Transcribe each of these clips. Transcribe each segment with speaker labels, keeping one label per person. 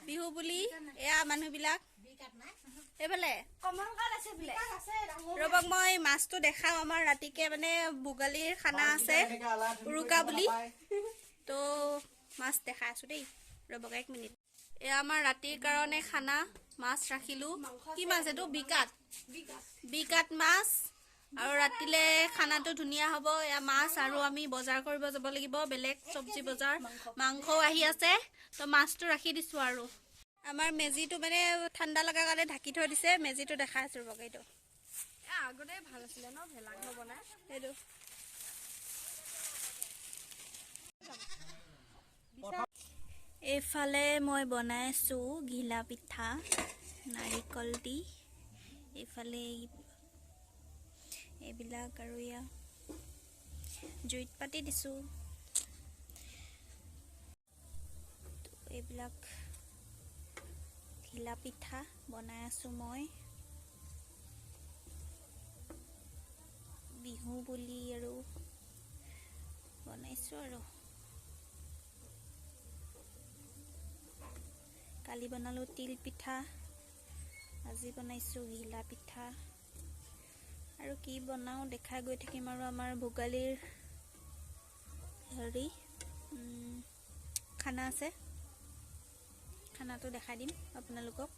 Speaker 1: বিহু বুলি এয়া মানুহ বিলাক এফালে ৰবক মই মাছটো দেখাও আমাৰ ৰাতিকে মানে বুগালীৰ খানা আছে উৰুকা বুলি তো মাছ দেখাই আছো দেই ৰবক 1 মিনিট এয়া আমাৰ ৰাতিৰ কাৰণে খানা মাছ ৰাখিলো কি মাছ এটো বিকাট মাছ আৰু ৰাতিলে খানাটো ধুনিয়া হ'ব এয়া মাছ আৰু আমি বজাৰ কৰিব যাব লাগিব বেলেগ সবজি বজাৰ মাংসও আহি আছে তো মাছটো ৰাখি দিছো আৰু আমাৰ মেজিটো মানে ঠাণ্ডা লগা কাৰণে ঢাকি থৈ দিছে মেজিটো দেখাই আছো ৰবক এইটো
Speaker 2: আগতে ভাল আছিল ন ভেলাঘৰ বনাই
Speaker 1: এইটো এইফালে মই বনাই আছো ঘিলা পিঠা নাৰিকল দি এইফালে এইবিলাক আৰু ইয়া জুইত পাতি দিছো এইবিলাক ঘিলা পিঠা বনাই আছো মই বিহু বুলি আৰু বনাইছো আৰু কালি বনালো তিল পিঠা আজি বনাইছো ঘিলা পিঠা আৰু কি বনাও দেখাই গৈ থাকিম আৰু আমাৰ ভোগালীৰ হেৰি খানা আছে খানাটো দেখাই দিম আপোনালোকক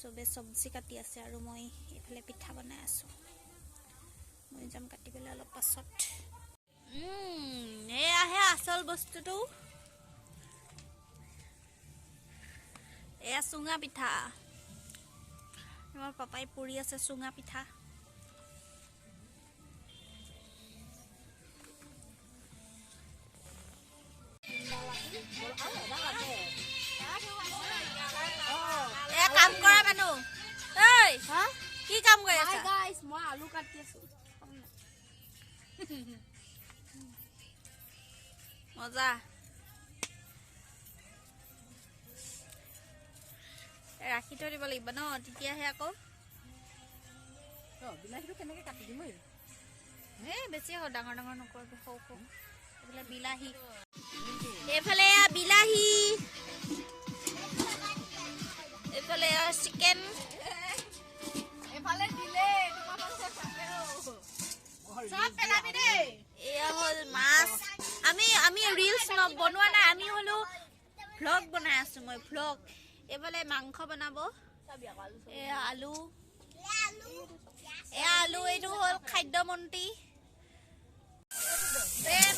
Speaker 1: সবে সবজি কাটি আছে আৰু মই এফালে পিঠা বনাই আছো মই যাম কাটিবলৈ অলপ পাছত এয়াহে আসল বস্তুটো এয়া চুঙা পিঠা আমাৰ পাপাই পুৰি আছে চুঙা পিঠা এ কাম কৰা মানুহ ঐ কি কাম কৰি আছা
Speaker 2: গাইস মই আলু কাটি আছো
Speaker 1: মজা ৰাখি থৈ দিব লাগিব ন তেতিয়াহে আকৌ
Speaker 2: বিলাহীটো কেনেকৈ কাটি দিম
Speaker 1: বেছি ডাঙৰ ডাঙৰ নকৰিব সৰু সৰু এইফালে বিলাহী এইফালে বিলাহী এইফালে চিকেন
Speaker 2: এফালে দিলে
Speaker 1: এয়া হ'ল মাছ আমি ৰিলছ বনোৱা নাই আমি হলো ভ্লগ বনাই আছো মই ভ্লগ এইফালে মাংস বনাব এয়া আলু এইটো হ'ল খাদ্য মন্ত্ৰী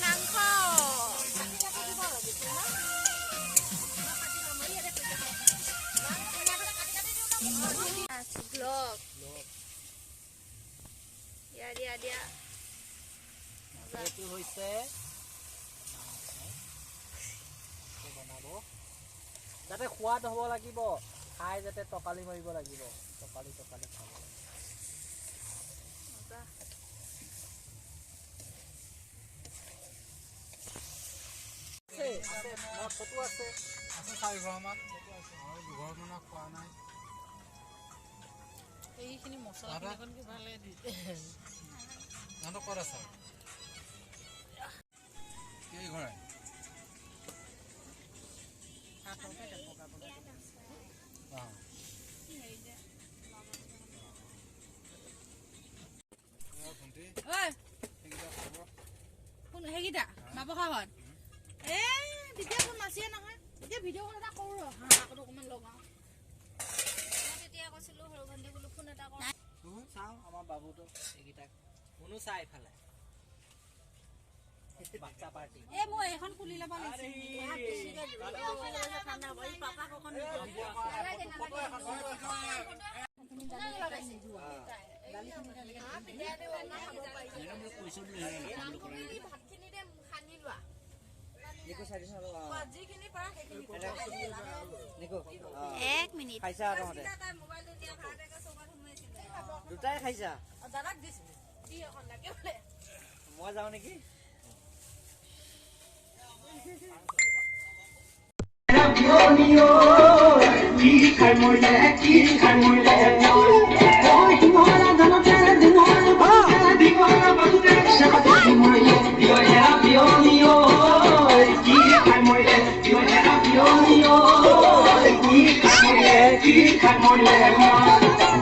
Speaker 1: মাংস ভ্লগ দিয়া
Speaker 3: এইটো হৈছে বনাব যাতে সোৱাদ হ'ব লাগিব খাই যাতে টকালি মাৰিব লাগিব টকালি খাব ফটো আছে 4 ঘৰমান দুঘৰমানক খোৱা নাই এইখিনি মছলা কি ভালে দি জানো ক'ত আছে এই ঘৰে
Speaker 2: সেইকেইটা নৱসাহত তেতিয়া নাচিয়ে নহয় এতিয়া ভিডিঅ' কল এটা কৰোঁ অকণমান লগাওঁ
Speaker 1: তেতিয়া কৈছিলো সৰু ভণ্টি বোলো ফোন এটা কৰ
Speaker 3: চাওঁ আমাৰ বাবুটো এইকেইটা কোনো চাই এইফালে বাচ্চা পাৰ্টি
Speaker 2: মই এখন খুলি ল'ব
Speaker 4: নিকো চাইছ আৰু
Speaker 2: যিখিনি পাৰা সেইখিনি
Speaker 4: নিকো
Speaker 1: 1 মিনিট
Speaker 4: খাইছা তহঁতে দুটাই খাইছা
Speaker 2: দাদাক দিছিলো কি এখন লাগে বোলে
Speaker 4: মই যাওঁ নেকি
Speaker 5: Keep